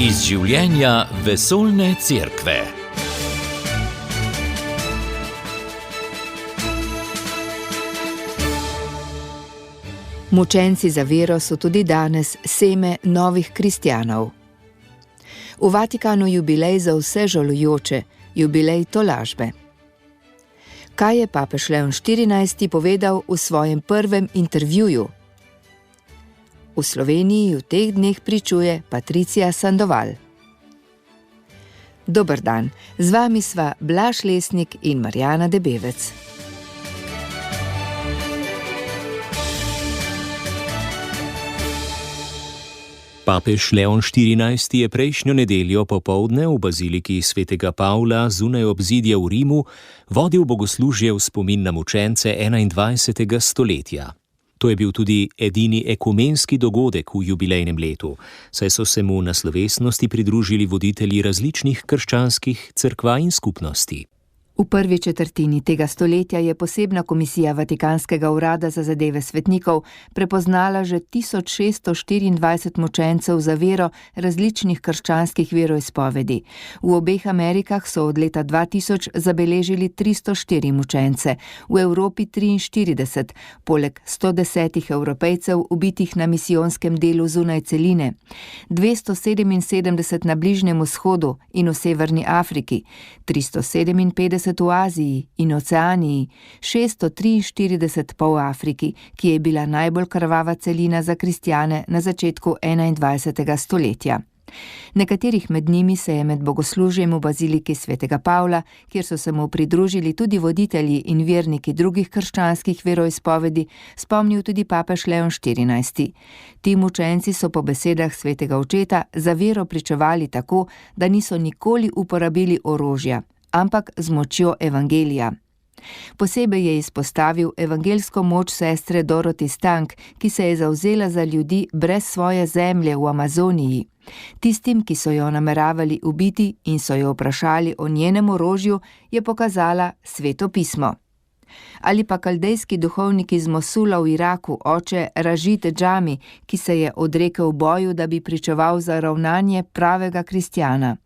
Iz življenja vesoljne cerkve. Mučenci za vero so tudi danes seme novih kristjanov. V Vatikanu jubilej za vse žalujoče, jubilej tolažbe. Kaj je papež Leon XIV povedal v svojem prvem intervjuju? V Sloveniji v teh dneh pričuje Patricija Sandoval. Dober dan, z vami sva Blaž Lesnik in Marjana Debevec. Papež Leon XIV je prejšnjo nedeljo popoldne v baziliki svetega Pavla zunaj obzidja v Rimu vodil bogoslužje v spomin na mučence 21. stoletja. To je bil tudi edini ekumenski dogodek v jubilejnem letu, saj so se mu na slovesnosti pridružili voditelji različnih krščanskih cerkva in skupnosti. V prvi četrtini tega stoletja je posebna komisija Vatikanskega urada za zadeve svetnikov prepoznala že 1624 mučencev za vero različnih krščanskih veroizpovedi. V obeh Amerikah so od leta 2000 zabeležili 304 mučence, v Evropi 43, poleg 110 Evropejcev ubitih na misijonskem delu zunaj celine, 277 na Bližnjem vzhodu in v Severni Afriki, 357 v Aziji in Oceaniji, 643 pa v Afriki, ki je bila najbolj krvava celina za kristjane na začetku 21. stoletja. Nekaterih med njimi se je med bogoslužjem v baziliki svetega Pavla, kjer so se mu pridružili tudi voditelji in verniki drugih krščanskih veroizpovedi, spomnil tudi papež Leon XIV. Ti mučenci so po besedah svetega očeta za vero pričevali tako, da niso nikoli uporabili orožja, ampak z močjo evangelija. Posebej je izpostavil evangelsko moč sestre Dorothy Stank, ki se je zavzela za ljudi brez svoje zemlje v Amazoniji. Tistim, ki so jo nameravali ubiti in so jo vprašali o njenem orožju, je pokazala Sveto pismo. Ali pa kaldejski duhovnik iz Mosula v Iraku, oče Ražid Džami, ki se je odrekel boju, da bi pričeval za ravnanje pravega kristjana.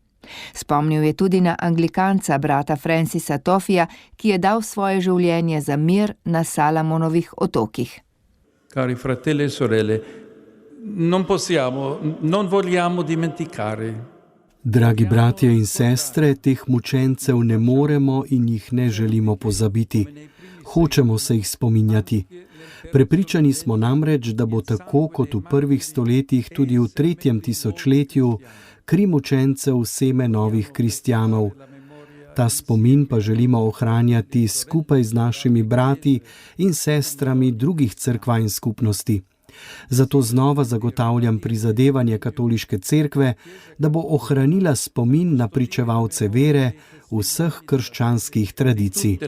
Spomnil je tudi na anglikanca brata Francisa Toffija, ki je dal svoje življenje za mir na Salamonovih otokih. Cari fratelli e sorelle, non vogliamo dimenticare. Dragi bratje in sestre, teh mučencev ne moremo in jih ne želimo pozabiti. Hočemo se jih spominjati. Prepričani smo namreč, da bo tako kot v prvih stoletjih tudi v 3. tisočletju kri mučencev seme novih kristjanov. Ta spomin pa želimo ohranjati skupaj z našimi brati in sestrami drugih cerkva in skupnosti. Zato znova zagotavljam prizadevanje katoliške cerkve, da bo ohranila spomin na pričevalce vere vseh krščanskih tradicij.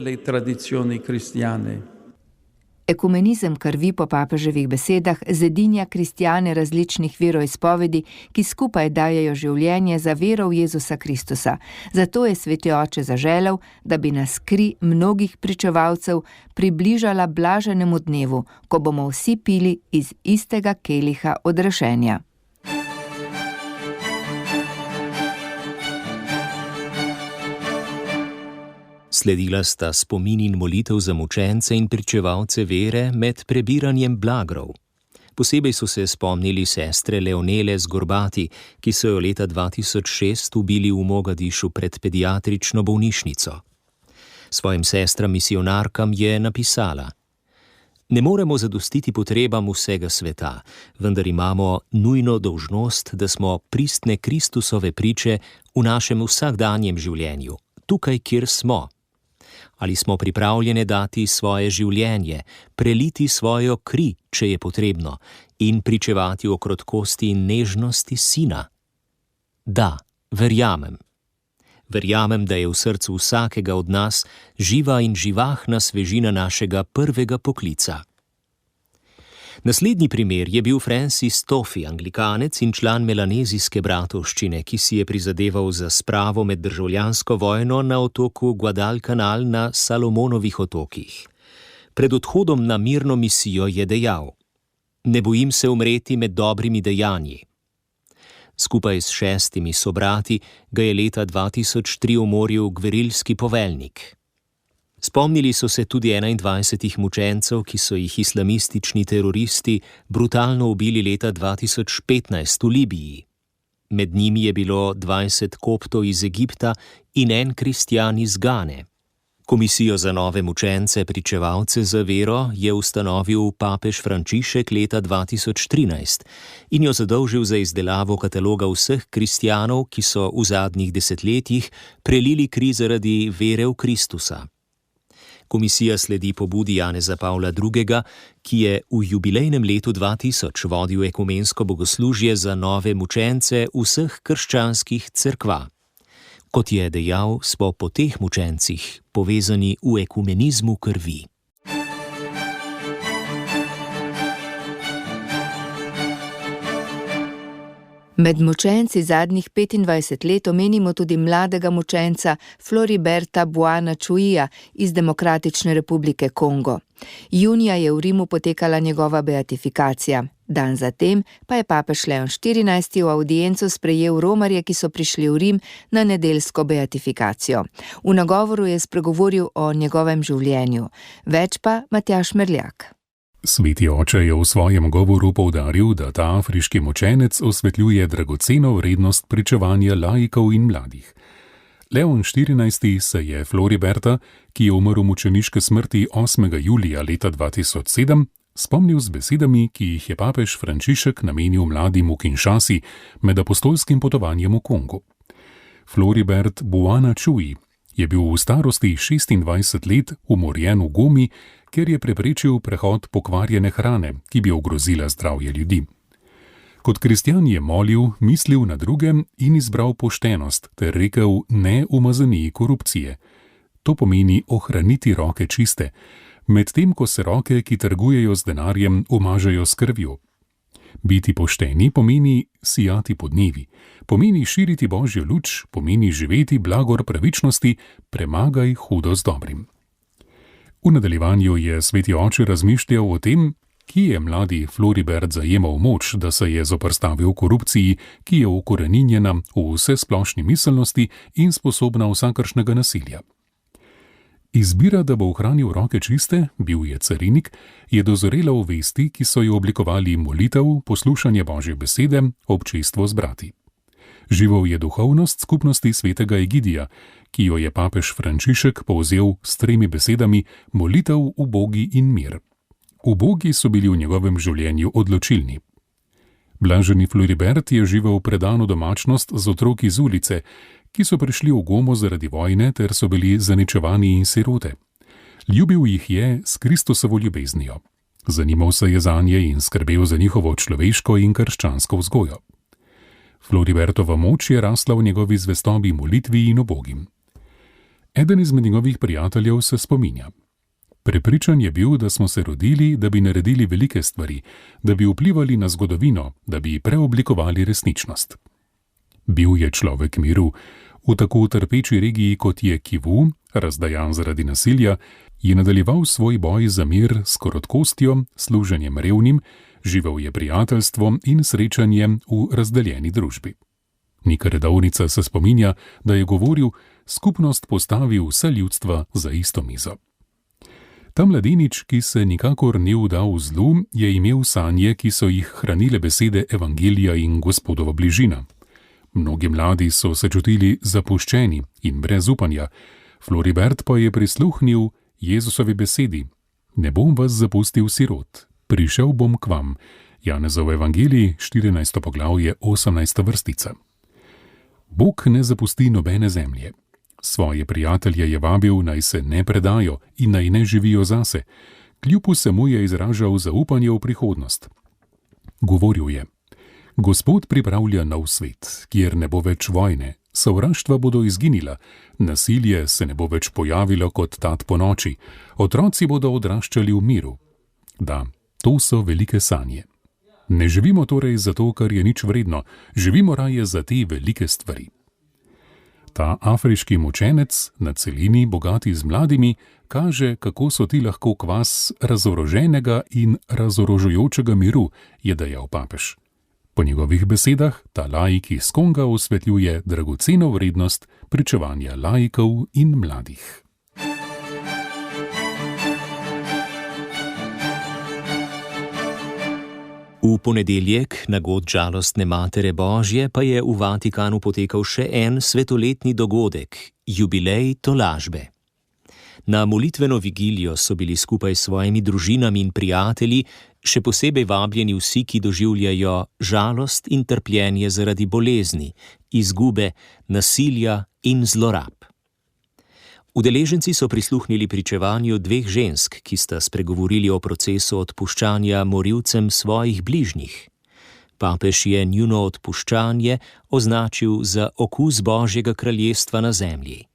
Ekumenizem krvi po papeževih besedah zedinja kristjane različnih veroizpovedi, ki skupaj dajejo življenje za vero v Jezusa Kristusa. Zato je sveti oče zaželel, da bi nas kri mnogih pričevalcev približala blaženemu dnevu, ko bomo vsi pili iz istega keliha odrešenja. Sledila sta spomin in molitev za mučence in pričevalce vere med prebiranjem blagrov. Posebej so se spomnili sestre Leonele Zgorbati, ki so jo leta 2006 ubili v Mogadišu pred pediatrično bolnišnico. Svojim sestram misionarkam je napisala: Ne moremo zadostiti potrebam vsega sveta, vendar imamo nujno dolžnost, da smo pristne Kristusove priče v našem vsakdanjem življenju, tukaj, kjer smo. Ali smo pripravljene dati svoje življenje, preliti svojo kri, če je potrebno, in pričevati o krotkosti in nežnosti Sina? Da, verjamem. Verjamem, da je v srcu vsakega od nas živa in živahna svežina našega prvega poklica. Naslednji primer je bil Francis Toffi, anglikanec in član melanezijske bratovščine, ki si je prizadeval za spravo med državljansko vojno na otoku Guadalcanal na Salomonovih otokih. Pred odhodom na mirno misijo je dejal: Ne bojim se umreti med dobrimi dejanji. Skupaj s 6 sobrati ga je leta 2003 umoril gverilski poveljnik. Spomnili so se tudi 21 mučencev, ki so jih islamistični teroristi brutalno ubili leta 2015 v Libiji. Med njimi je bilo 20 koptov iz Egipta in en kristjan iz Gane. Komisijo za nove mučence, pričevalce za vero, je ustanovil papež Frančišek leta 2013 in jo zadolžil za izdelavo kataloga vseh kristjanov, ki so v zadnjih desetletjih prelili kri zaradi vere v Kristusa. Komisija sledi pobudi Janeza Pavla II., ki je v jubilejnem letu 2000 vodil ekumensko bogoslužje za nove mučence vseh krščanskih cerkva. Kot je dejal, smo po teh mučencih povezani v ekumenizmu krvi. Med mučenci zadnjih 25 let omenimo tudi mladega mučenca Floriberta Buanachuia iz Demokratične republike Kongo. Junija je v Rimu potekala njegova beatifikacija. Dan zatem pa je papež Leon XIV. V avdiencu sprejel romarje, ki so prišli v Rim na nedeljsko beatifikacijo. V nagovoru je spregovoril o njegovem življenju. Več pa Matjaž Merljak. Sveti oče je v svojem govoru poudaril, da ta afriški mučenec osvetljuje dragoceno vrednost pričevanja laikov in mladih. Leon XIV. Se je Floriberta, ki je umrl mučeniške smrti 8. julija leta 2007, spomnil z besedami, ki jih je papež Frančišek namenil mladim v Kinshasi med apostolskim potovanjem v Kongu. Floribert Buanachui je bil v starosti 26 let umorjen v Gomi, ker je preprečil prehod pokvarjene hrane, ki bi ogrozila zdravje ljudi. Kot kristjan je molil, mislil na druge in izbral poštenost ter rekel ne umazaniji korupcije. To pomeni ohraniti roke čiste, medtem ko se roke, ki trgujejo z denarjem, umažejo s krvjo. Biti pošteni pomeni sijati podnevi, pomeni širiti Božjo luč, pomeni živeti blagor pravičnosti, premagaj hudo z dobrim. V nadaljevanju je sveti oče razmišljal o tem, kje je mladi Floribert zajemal moč, da se je zoperstavil korupciji, ki je ukoreninjena v vsesplošni miselnosti in sposobna vsakršnega nasilja. Izbira, da bo ohranil roke čiste, bil je carinik, je dozorela v vesti, ki so jo oblikovali molitev, poslušanje Božje besede, občestvo z brati. Živel je duhovnost skupnosti svetega Egidija, ki jo je papež Frančišek povzel s 3 besedami: molitev, ubogi in mir. Ubogi so bili v njegovem življenju odločilni. Blaženi Floribert je živel predano domačnost z otroki z ulice, ki so prišli v Gomo zaradi vojne ter so bili zaničevani in sirote. Ljubil jih je s Kristusovo ljubeznijo. Zanimal se je zanje in skrbel za njihovo človeško in krščansko vzgojo. Floribertova moč je rasla v njegovi zvestobi molitvi in ubogim. Eden izmed njegovih prijateljev se spominja. Prepričan je bil, da smo se rodili, da bi naredili velike stvari, da bi vplivali na zgodovino, da bi preoblikovali resničnost. Bil je človek miru. V tako trpeči regiji, kot je Kivu, razdajan zaradi nasilja, je nadaljeval svoj boj za mir s krotkostjo, služenjem revnim, živel je prijateljstvo in srečanjem v razdeljeni družbi. Nika redovnica se spominja, da je govoril: skupnost postavi vse ljudstva za isto mizo. Ta mladenič, ki se nikakor ni vdal v zlu, je imel sanje, ki so jih hranile besede evangelija in Gospodova bližina. Mnogi mladi so se čutili zapuščeni in brez upanja, Floribert pa je prisluhnil Jezusovi besedi: ne bom vas zapustil sirot, prišel bom k vam. Janezov evangelij, 14. poglavje, 18. vrstica. Bog ne zapusti nobene zemlje. Svoje prijatelje je vabil, naj se ne predajo in naj ne živijo zase. Kljub vsemu je izražal zaupanje v prihodnost. Govoril je: Gospod pripravlja nov svet, kjer ne bo več vojne, sovraštva bodo izginila, nasilje se ne bo več pojavilo kot tat po noči, otroci bodo odraščali v miru. Da, to so velike sanje. Ne živimo torej zato, kar je nič vredno, živimo raje za te velike stvari. Ta afriški mučenec na celini, bogati z mladimi, kaže, kako so ti lahko kvas razoroženega in razorožujočega miru, je dejal papež. Po njegovih besedah ta laik iz Konga osvetljuje dragoceno vrednost pričevanja laikov in mladih. V ponedeljek, na god žalostne Matere Božje, pa je v Vatikanu potekal še en svetoletni dogodek, jubilej tolažbe. Na molitveno vigilijo so bili skupaj s svojimi družinami in prijatelji, še posebej vabljeni vsi, ki doživljajo žalost in trpljenje zaradi bolezni, izgube, nasilja in zlorab. Udeleženci so prisluhnili pričevanju dveh žensk, ki sta spregovorili o procesu odpuščanja morilcem svojih bližnjih. Papež je njuno odpuščanje označil za okus Božjega kraljestva na zemlji.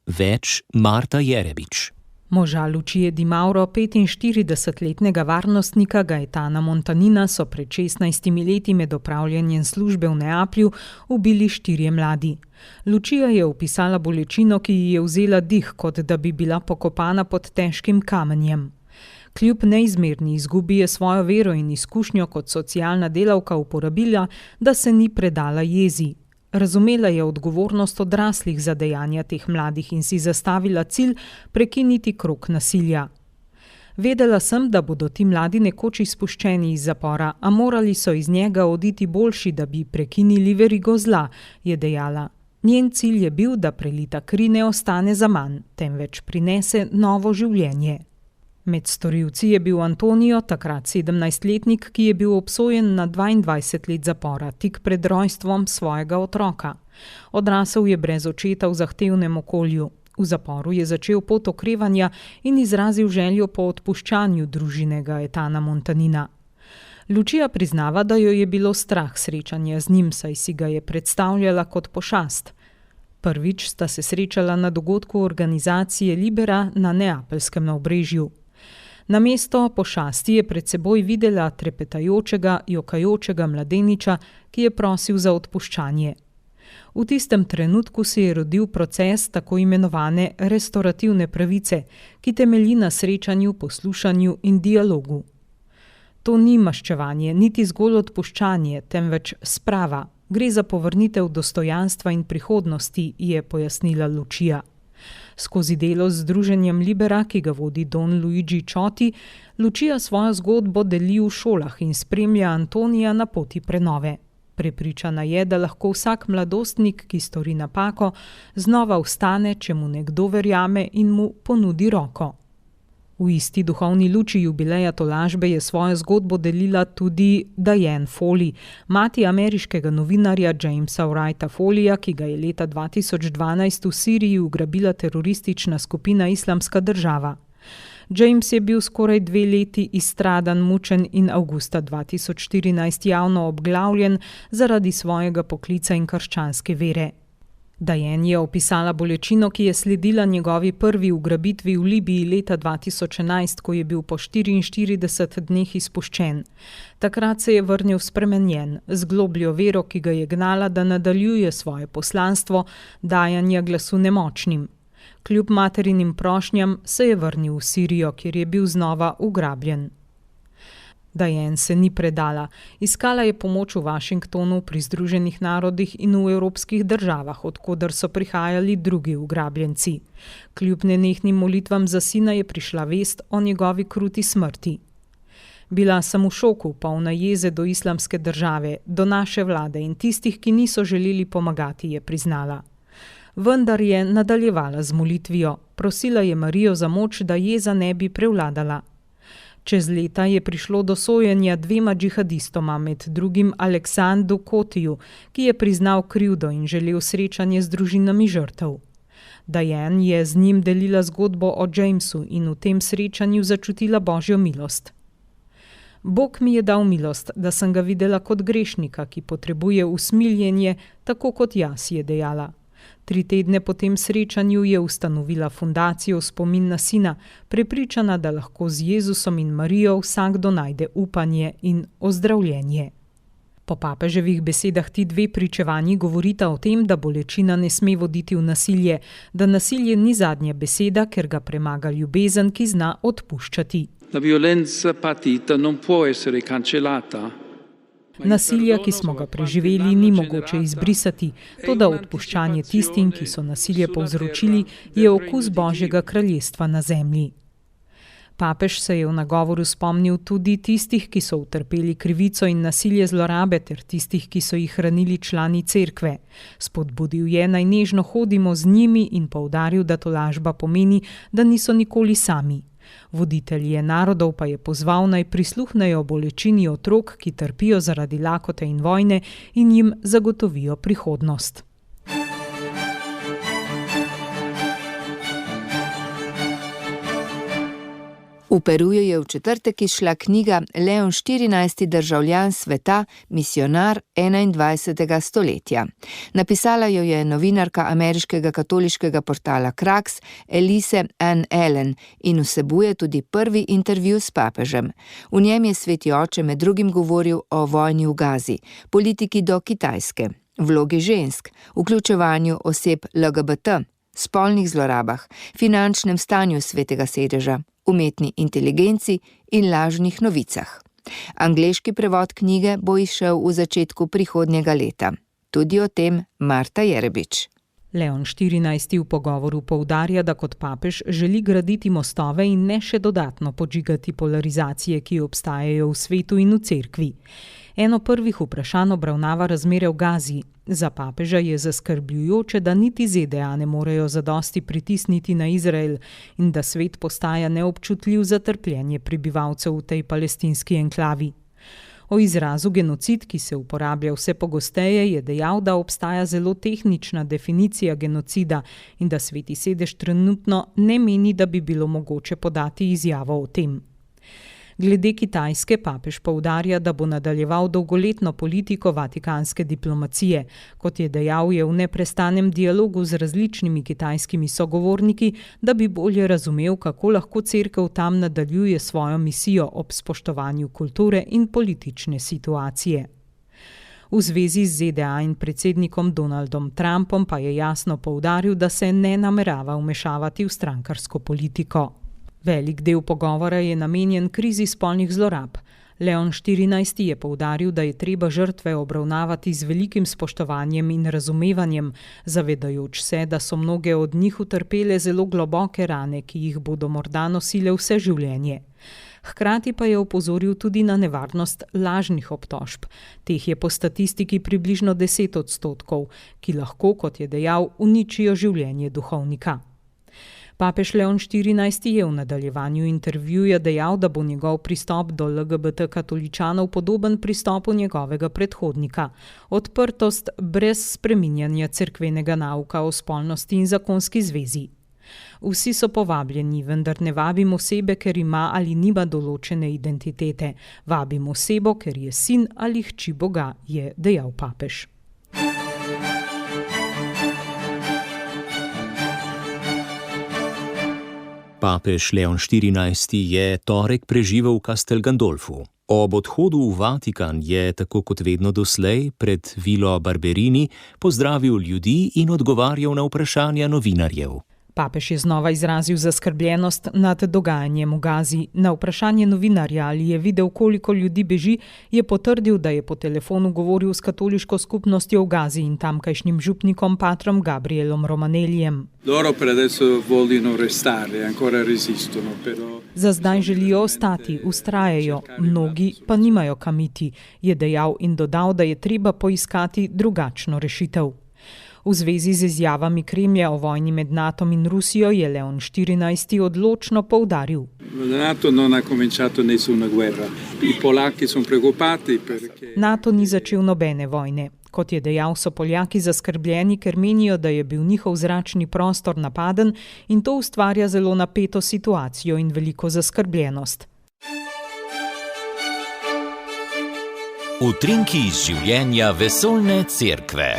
Več Marta Jerebič. Moža Lucije Di Mauro, 45-letnega varnostnika Gaetana Montanina, so pred 16 leti med opravljanjem službe v Neaplju ubili 4 mladi. Lucija je opisala bolečino, ki ji je vzela dih, kot da bi bila pokopana pod težkim kamenjem. Kljub neizmerni izgubi je svojo vero in izkušnjo kot socialna delavka uporabila, da se ni predala jezi. Razumela je odgovornost odraslih za dejanja teh mladih in si zastavila cilj prekiniti krog nasilja. Vedela sem, da bodo ti mladi nekoč izpuščeni iz zapora, a morali so iz njega oditi boljši, da bi prekinili verigo zla, je dejala. Njen cilj je bil, da prelita kri ne ostane zaman, temveč prinese novo življenje. Med storilci je bil Antonio, takrat 17-letnik, ki je bil obsojen na 22 let zapora, tik pred rojstvom svojega otroka. Odrasel je brez očeta v zahtevnem okolju. V zaporu je začel pot okrevanja in izrazil željo po odpuščanju družine Gaetana Montanina. Lucija priznava, da jo je bilo strah srečanja z njim, saj si ga je predstavljala kot pošast. Prvič sta se srečala na dogodku organizacije Libera na Neapeljskem nabrežju. Namesto pošasti je pred seboj videla trepetajočega, jokajočega mladeniča, ki je prosil za odpuščanje. V tistem trenutku se je rodil proces tako imenovane restorativne pravice, ki temelji na srečanju, poslušanju in dialogu. To ni maščevanje, niti zgolj odpuščanje, temveč sprava. Gre za povrnitev dostojanstva in prihodnosti, je pojasnila Lucija. Skozi delo z združenjem Libera, ki ga vodi Don Luigi Cioti, Lucija svojo zgodbo deli v šolah in spremlja Antonija na poti prenove. Prepričana je, da lahko vsak mladostnik, ki stori napako, znova vstane, če mu nekdo verjame in mu ponudi roko. V isti duhovni luči jubileja tolažbe je svojo zgodbo delila tudi Diane Foley, mati ameriškega novinarja Jamesa Wrighta Foleyja, ki ga je leta 2012 v Siriji ugrabila teroristična skupina Islamska država. James je bil skoraj 2 leti izstradan, mučen in avgusta 2014 javno obglavljen zaradi svojega poklica in krščanske vere. Diane je opisala bolečino, ki je sledila njegovi prvi ugrabitvi v Libiji leta 2011, ko je bil po 44 dneh izpuščen. Takrat se je vrnil spremenjen, z globljo vero, ki ga je gnala, da nadaljuje svoje poslanstvo dajanja glasu nemočnim. Kljub materinim prošnjam se je vrnil v Sirijo, kjer je bil znova ugrabljen. Diane se ni predala. Iskala je pomoč v Washingtonu, pri Združenih narodih in v evropskih državah, od koder so prihajali drugi ugrabljenci. Kljub nenehnim molitvam za sina je prišla vest o njegovi kruti smrti. Bila sem v šoku, polna jeze do Islamske države, do naše vlade in tistih, ki niso želeli pomagati, je priznala. Vendar je nadaljevala z molitvijo. Prosila je Marijo za moč, da jeza ne bi prevladala. Čez leta je prišlo do sojenja 2 džihadistoma, med drugim Aleksandru Kotiju, ki je priznal krivdo in želel srečanje z družinami žrtev. Diane je z njim delila zgodbo o Jamesu in v tem srečanju začutila Božjo milost. Bog mi je dal milost, da sem ga videla kot grešnika, ki potrebuje usmiljenje, tako kot jaz, je dejala. 3 tedne po tem srečanju je ustanovila fundacijo v spomin na sina, prepričana, da lahko z Jezusom in Marijo vsakdo najde upanje in ozdravljenje. Po papeževih besedah ti 2 pričevanji govorita o tem, da bolečina ne sme voditi v nasilje, da nasilje ni zadnja beseda, ker ga premaga ljubezen, ki zna odpuščati. La violenza patita non può essere cancellata, Nasilja, ki smo ga preživeli, ni mogoče izbrisati, toda odpuščanje tistim, ki so nasilje povzročili, je okus Božjega kraljestva na zemlji. Papež se je v nagovoru spomnil tudi tistih, ki so utrpeli krivico in nasilje zlorabe, ter tistih, ki so jih hranili člani cerkve. Spodbudil je, naj nežno hodimo z njimi in poudaril, da tolažba pomeni, da niso nikoli sami. Voditelje narodov pa je pozval, naj prisluhnejo bolečini otrok, ki trpijo zaradi lakote in vojne, in jim zagotovijo prihodnost. V Peruju je v četrtek izšla knjiga Leon XIV. Državljan sveta, misionar 21. stoletja. Napisala jo je novinarka ameriškega katoliškega portala Krax Elise Ann Allen in vsebuje tudi prvi intervju s papežem. V njem je sveti oče med drugim govoril o vojni v Gazi, politiki do Kitajske, vlogi žensk, vključevanju oseb LGBT, spolnih zlorabah, finančnem stanju svetega sedeža, umetni inteligenci in lažnih novicah. Angleški prevod knjige bo izšel v začetku prihodnjega leta. Tudi o tem Marta Jerebič. Leon XIV. V pogovoru poudarja, da kot papež želi graditi mostove in ne še dodatno podžigati polarizacije, ki obstajajo v svetu in v cerkvi. Eno prvih vprašanj obravnava razmere v Gazi. Za papeža je zaskrbljujoče, da niti ZDA ne morejo zadosti pritisniti na Izrael in da svet postaja neobčutljiv za trpljenje prebivalcev v tej palestinski enklavi. O izrazu genocid, ki se uporablja vse pogosteje, je dejal, da obstaja zelo tehnična definicija genocida in da sveti sedež trenutno ne meni, da bi bilo mogoče podati izjavo o tem. Glede Kitajske papež poudarja, da bo nadaljeval dolgoletno politiko vatikanske diplomacije. Kot je dejal, je v neprestanem dialogu z različnimi kitajskimi sogovorniki, da bi bolje razumel, kako lahko cerkev tam nadaljuje svojo misijo ob spoštovanju kulture in politične situacije. V zvezi z ZDA in predsednikom Donaldom Trumpom pa je jasno poudaril, da se ne namerava vmešavati v strankarsko politiko. Velik del pogovora je namenjen krizi spolnih zlorab. Leon XIV. Je poudaril, da je treba žrtve obravnavati z velikim spoštovanjem in razumevanjem, zavedajoč se, da so mnoge od njih utrpele zelo globoke rane, ki jih bodo morda nosile vse življenje. Hkrati pa je opozoril tudi na nevarnost lažnih obtožb. Teh je po statistiki približno 10%, ki lahko, kot je dejal, uničijo življenje duhovnika. Papež Leon XIV. Je v nadaljevanju intervjuja dejal, da bo njegov pristop do LGBT katoličanov podoben pristopu njegovega predhodnika. Odprtost brez spreminjanja cerkvenega nauka o spolnosti in zakonski zvezi. Vsi so povabljeni, vendar ne vabim osebe, ker ima ali nima določene identitete. Vabim osebo, ker je sin ali hči Boga, je dejal papež. Papež Leon XIV. Je torek preživel v Castel Gandolfu. Ob odhodu v Vatikan je, tako kot vedno doslej, pred Vilo Barberini pozdravil ljudi in odgovarjal na vprašanja novinarjev. Papež je znova izrazil zaskrbljenost nad dogajanjem v Gazi. Na vprašanje novinarja, ali je videl, koliko ljudi beži, je potrdil, da je po telefonu govoril s katoliško skupnostjo v Gazi in tamkajšnjim župnikom patrom Gabrielom Romanellijem. Za zdaj želijo ostati, vztrajajo, mnogi pa nimajo kam iti, je dejal in dodal, da je treba poiskati drugačno rešitev. V zvezi z izjavami Kremlja o vojni med NATO in Rusijo je Leon XIV. Odločno poudaril. NATO ni začel nobene vojne. Kot je dejal, so Poljaki zaskrbljeni, ker menijo, da je bil njihov zračni prostor napaden in to ustvarja zelo napeto situacijo in veliko zaskrbljenost. Utrinki iz življenja vesoljne cerkve.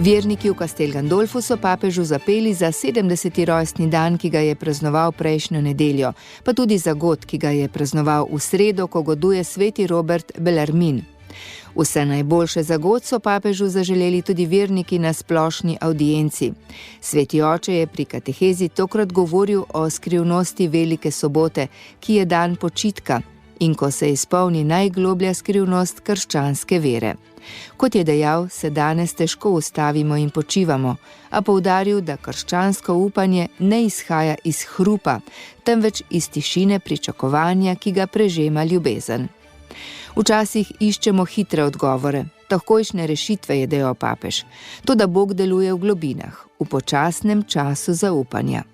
Verniki v Castel Gandolfu so papežu zapeli za 70. rojstni dan, ki ga je praznoval prejšnjo nedeljo, pa tudi za god, ki ga je praznoval v sredo, ko goduje sveti Robert Bellarmin. Vse najboljše za God so papežu zaželeli tudi verniki na splošni audienci. Sveti oče je pri katehezi tokrat govoril o skrivnosti Velike sobote, ki je dan počitka, in ko se izpolni najgloblja skrivnost krščanske vere. Kot je dejal, se danes težko ustavimo in počivamo, a poudaril, da krščansko upanje ne izhaja iz hrupa, temveč iz tišine pričakovanja, ki ga prežema ljubezen. Včasih iščemo hitre odgovore, takojšnje rešitve, je dejal papež. Toda Bog deluje v globinah, v počasnem času zaupanja.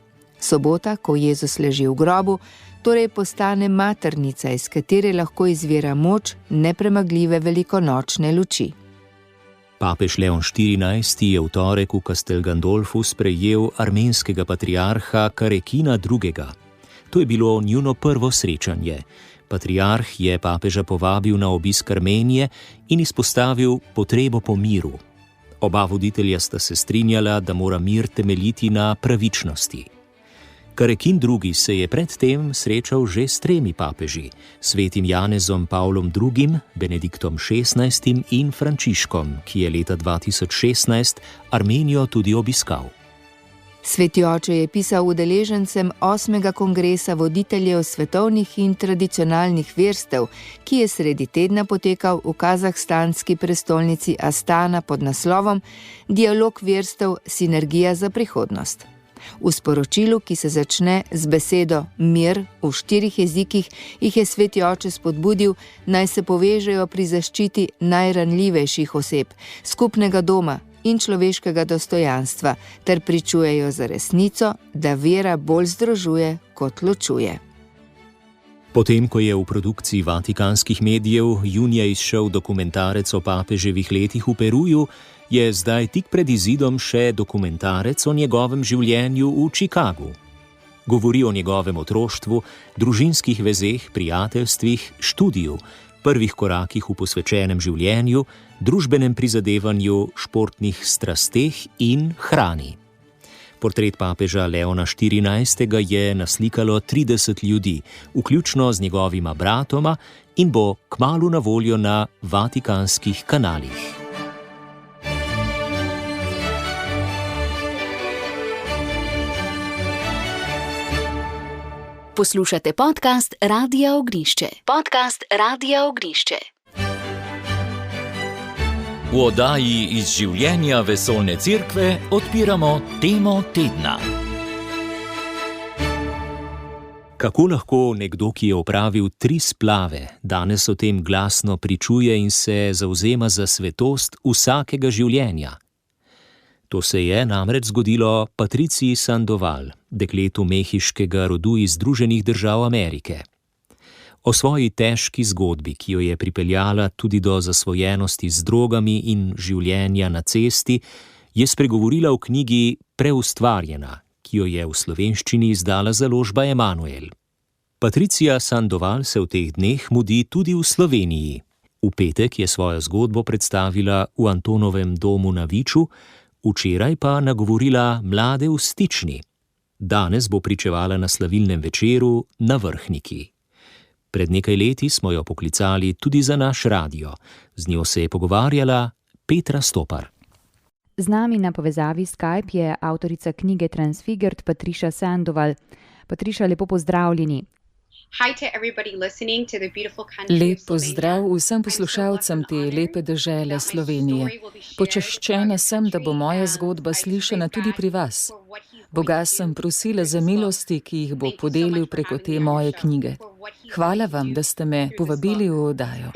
Sobota, ko Jezus leži v grobu, torej postane maternica, iz katere lahko izvira moč nepremagljive velikonočne luči. Papež Leon XIV je v torek v Castel Gandolfu sprejel armenskega patriarha Karekina II. To je bilo njuno prvo srečanje. Patriarh je papeža povabil na obisk Armenije in izpostavil potrebo po miru. Oba voditelja sta se strinjala, da mora mir temeljiti na pravičnosti. Karekin II. Se je predtem srečal že s 3 papeži, svetim Janezom Pavlom II., Benediktom XVI. In Frančiškom, ki je leta 2016 Armenijo tudi obiskal. Sveti oče je pisal udeležencem 8. kongresa voditeljev svetovnih in tradicionalnih verstev, ki je sredi tedna potekal v kazahstanski prestolnici Astana pod naslovom Dialog verstev – sinergija za prihodnost. V sporočilu, ki se začne z besedo mir v 4 jezikih, jih je sveti oče spodbudil, naj se povežejo pri zaščiti najranljivejših oseb, skupnega doma in človeškega dostojanstva, ter pričujejo za resnico, da vera bolj združuje kot ločuje. Potem, ko je v produkciji vatikanskih medijev junija izšel dokumentarec o papeževih letih v Peruju, je zdaj tik pred izidom še dokumentarec o njegovem življenju v Chicagu. Govori o njegovem otroštvu, družinskih vezeh, prijateljstvih, študiju, prvih korakih v posvečenem življenju, družbenem prizadevanju, športnih strasteh in hrani. Portret papeža Leona XIV. Je naslikalo 30 ljudi, vključno z njegovima bratoma, in bo kmalu na voljo na vatikanskih kanalih. Poslušate podcast Radia Ognišče. Podcast Radia Ognišče. V oddaji iz življenja vesoljne cerkve odpiramo temo tedna. Kako lahko nekdo, ki je opravil 3 splave, danes o tem glasno pričuje in se zavzema za svetost vsakega življenja? To se je namreč zgodilo Patricii Sandoval, dekletu mehiškega rodu iz Združenih držav Amerike. O svoji težki zgodbi, ki jo je pripeljala tudi do zasvojenosti z drogami in življenja na cesti, je spregovorila v knjigi Preustvarjena, ki jo je v slovenščini izdala založba Emanuel. Patricia Sandoval se v teh dneh mudi tudi v Sloveniji. V petek je svojo zgodbo predstavila v Antonovem domu na Viču, včeraj pa nagovorila mlade v Stični. Danes bo pričevala na slavilnem večeru na Vrhniki. Pred nekaj leti smo jo poklicali tudi za naš radio. Z njo se je pogovarjala Petra Stopar. Z nami na povezavi Skype je avtorica knjige Transfigured Patricia Sandoval. Patricia, lepo pozdravljeni. Lep pozdrav vsem poslušalcem te lepe dežele Slovenije. Počaščena sem, da bo moja zgodba slišana tudi pri vas. Boga sem prosila za milosti, ki jih bo podelil preko te moje knjige. Hvala vam, da ste me povabili v oddajo.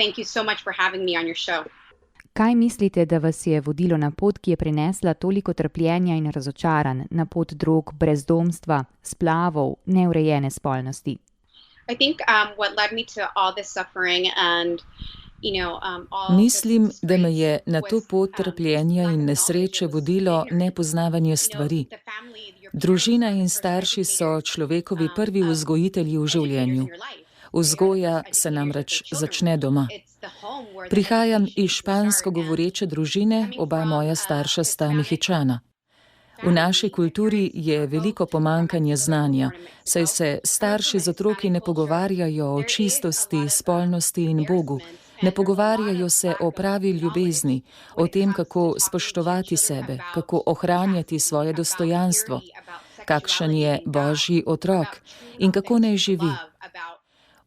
Kaj mislite, da vas je vodilo na pot, ki je prinesla toliko trpljenja in razočaranj, na pot drog, brezdomstva, splavov, neurejene spolnosti? Mislim, da me je na to pot trpljenja in nesreče vodilo nepoznavanje stvari. Družina in starši so človekovi prvi vzgojitelji v življenju. Vzgoja se namreč začne doma. Prihajam iz špansko govoreče družine, oba moja starša sta Mehičana. V naši kulturi je veliko pomanjkanje znanja, saj se starši z otroki ne pogovarjajo o čistosti, spolnosti in Bogu, Ne pogovarjajo se o pravi ljubezni, o tem, kako spoštovati sebe, kako ohranjati svoje dostojanstvo, kakšen je Božji otrok in kako naj živi.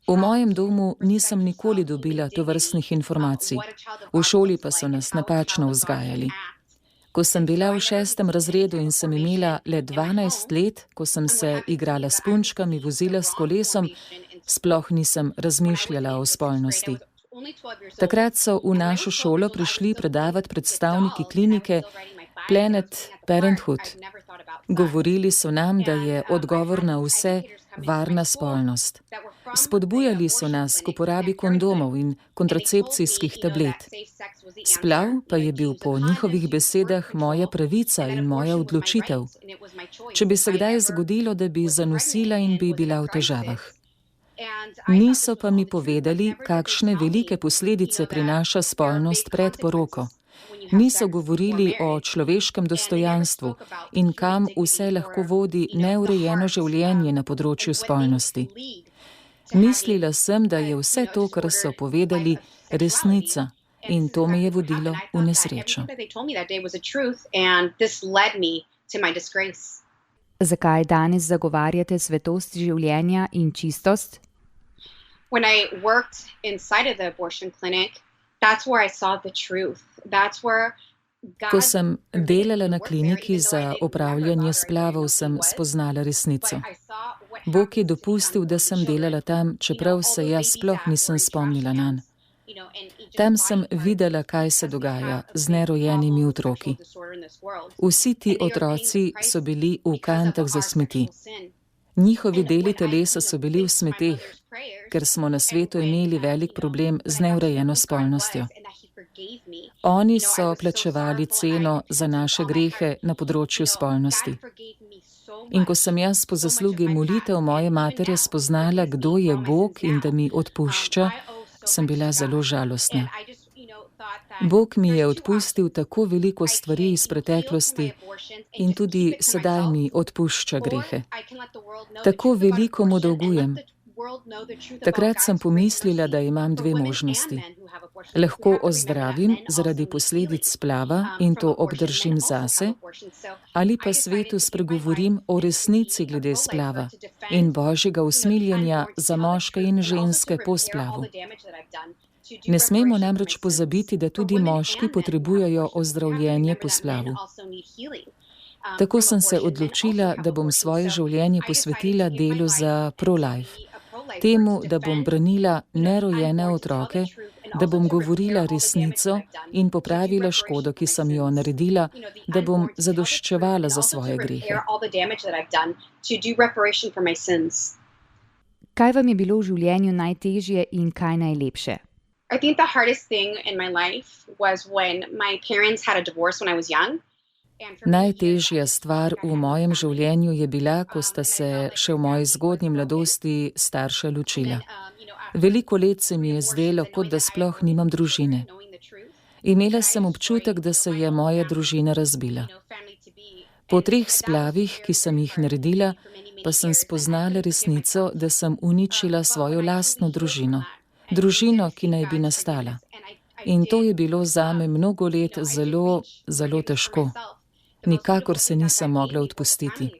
V mojem domu nisem nikoli dobila tovrstnih informacij, v šoli pa so nas napačno vzgajali. Ko sem bila v 6. razredu in sem imela le 12 let, ko sem se igrala s punčkami, vozila s kolesom, sploh nisem razmišljala o spolnosti. Takrat so v našo šolo prišli predavati predstavniki klinike Planet Parenthood. Govorili so nam, da je odgovor na vse varna spolnost. Spodbujali so nas k uporabi kondomov in kontracepcijskih tablet. Splav pa je bil po njihovih besedah moja pravica in moja odločitev. Če bi se kdaj zgodilo, da bi zanosila in bi bila v težavah. Niso pa mi povedali, kakšne velike posledice prinaša spolnost pred poroko. Niso govorili o človeškem dostojanstvu in kam vse lahko vodi neurejeno življenje na področju spolnosti. Mislila sem, da je vse to, kar so povedali, resnica in to me je vodilo v nesrečo. Zakaj danes zagovarjate svetost življenja in čistost? Ko sem delala na kliniki za opravljanje splavov, sem spoznala resnico. Bog je dopustil, da sem delala tam, čeprav se jaz sploh nisem spomnila nanj. Tam sem videla, kaj se dogaja z nerojenimi otroki. Vsi ti otroci so bili v kantah za smeti. Njihovi deli telesa so bili v smeteh, ker smo na svetu imeli velik problem z neurejeno spolnostjo. Oni so plačevali ceno za naše grehe na področju spolnosti. In ko sem jaz po zaslugi molitev moje matere spoznala, kdo je Bog in da mi odpušča, sem bila zelo žalostna. Bog mi je odpustil tako veliko stvari iz preteklosti in tudi sedaj mi odpušča grehe. Tako veliko mu dolgujem. Takrat sem pomislila, da imam dve možnosti. Lahko ozdravim zaradi posledic splava in to obdržim zase, ali pa svetu spregovorim o resnici glede splava in Božjega usmiljenja za moške in ženske po splavu. Ne smemo namreč pozabiti, da tudi moški potrebujejo ozdravljenje po splavu. Tako sem se odločila, da bom svoje življenje posvetila delu za pro-life. Temu, da bom branila nerojene otroke, da bom govorila resnico in popravila škodo, ki sem jo naredila, da bom zadoščevala za svoje grehe. Kaj vam je bilo v življenju najtežje in kaj najlepše? Najtežja stvar v mojem življenju je bila, ko sta se še v moji zgodnji mladosti starša ločila. Veliko let se mi je zdelo, kot da sploh nimam družine. Imela sem občutek, da se je moja družina razbila. Po 3 splavih, ki sem jih naredila, pa sem spoznala resnico, da sem uničila svojo lastno družino. Družino, ki naj bi nastala. In to je bilo zame mnogo let zelo, zelo težko. Nikakor se nisem mogla odpustiti.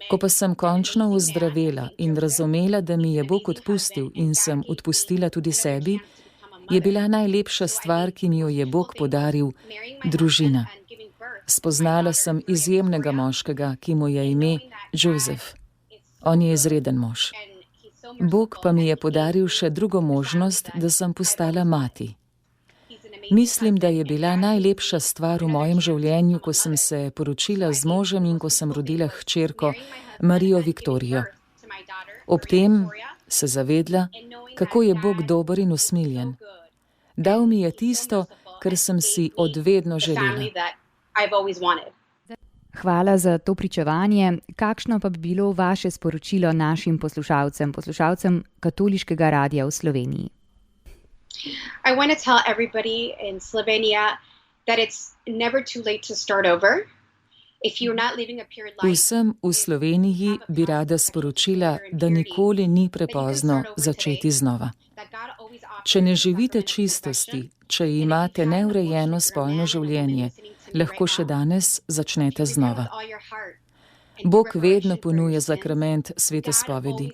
Ko pa sem končno ozdravela in razumela, da mi je Bog odpustil in sem odpustila tudi sebi, je bila najlepša stvar, ki mi jo je Bog podaril, družina. Spoznala sem izjemnega moškega, ki mu je ime Joseph. On je izreden mož. Bog pa mi je podaril še drugo možnost, da sem postala mati. Mislim, da je bila najlepša stvar v mojem življenju, ko sem se poročila z možem in ko sem rodila hčerko Marijo Viktorijo. Ob tem se zavedla, kako je Bog dober in usmiljen. Dal mi je tisto, kar sem si od vedno želela. Hvala za to pričevanje. Kakšno pa bi bilo vaše sporočilo našim poslušalcem Katoliškega radia v Sloveniji? I want to tell everybody in Slovenia that it's never too late to start over. If you're not living a pure life. Vsem v Sloveniji bi rada sporočila, da nikoli ni prepozno začeti znova. Če ne živite čistosti, če imate neurejeno spolno življenje, lahko še danes začnete znova. Bog vedno ponuja sakrament svete spovedi.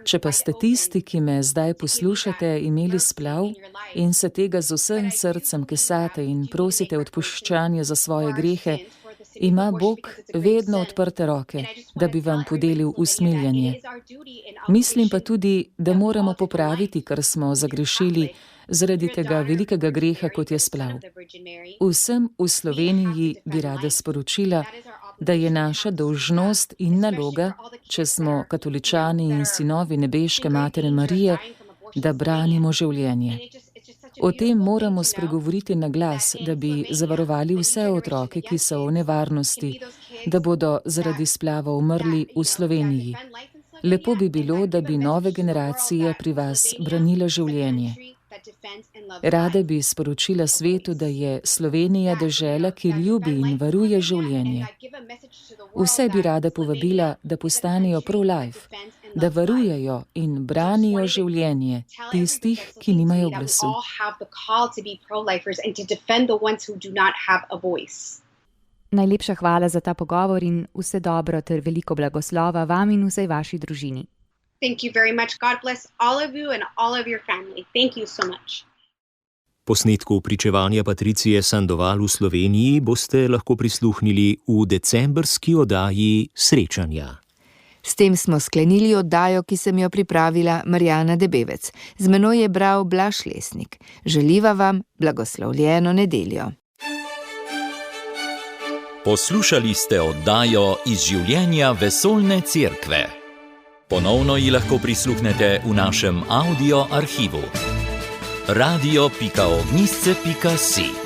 Če pa ste tisti, ki me zdaj poslušate, imeli splav in se tega z vsem srcem kesate in prosite odpuščanje za svoje grehe, ima Bog vedno odprte roke, da bi vam podelil usmiljanje. Mislim pa tudi, da moramo popraviti, kar smo zagrešili zaradi tega velikega greha, kot je splav. Vsem v Sloveniji bi rada sporočila, da je naša dolžnost in naloga, če smo katoličani in sinovi nebeške Matere Marije, da branimo življenje. O tem moramo spregovoriti na glas, da bi zavarovali vse otroke, ki so v nevarnosti, da bodo zaradi splava umrli v Sloveniji. Lepo bi bilo, da bi nove generacije pri vas branile življenje. Rada bi sporočila svetu, da je Slovenija dežela, ki ljubi in varuje življenje. Vse bi rada povabila, da postanejo pro-life, da varujejo in branijo življenje tistih, ki nimajo glasu. Najlepša hvala za ta pogovor in vse dobro ter veliko blagoslova vam in vsej vaši družini. Thank you very much. God bless all of you and all of your family. Thank you so much. Posnetku pričevanja Patricije Sandoval v Sloveniji boste lahko prisluhnili v decembrski oddaji Srečanja. S tem smo sklenili oddajo, ki sem jo pripravila Marjana Debevec. Z menoj je bral Blaž Lesnik. Želiva vam blagoslovljeno nedeljo. Poslušali ste oddajo Iz življenja vesoljne cerkve. Ponovno ji lahko prisluhnete v našem audio arhivu. radio.ognisce.si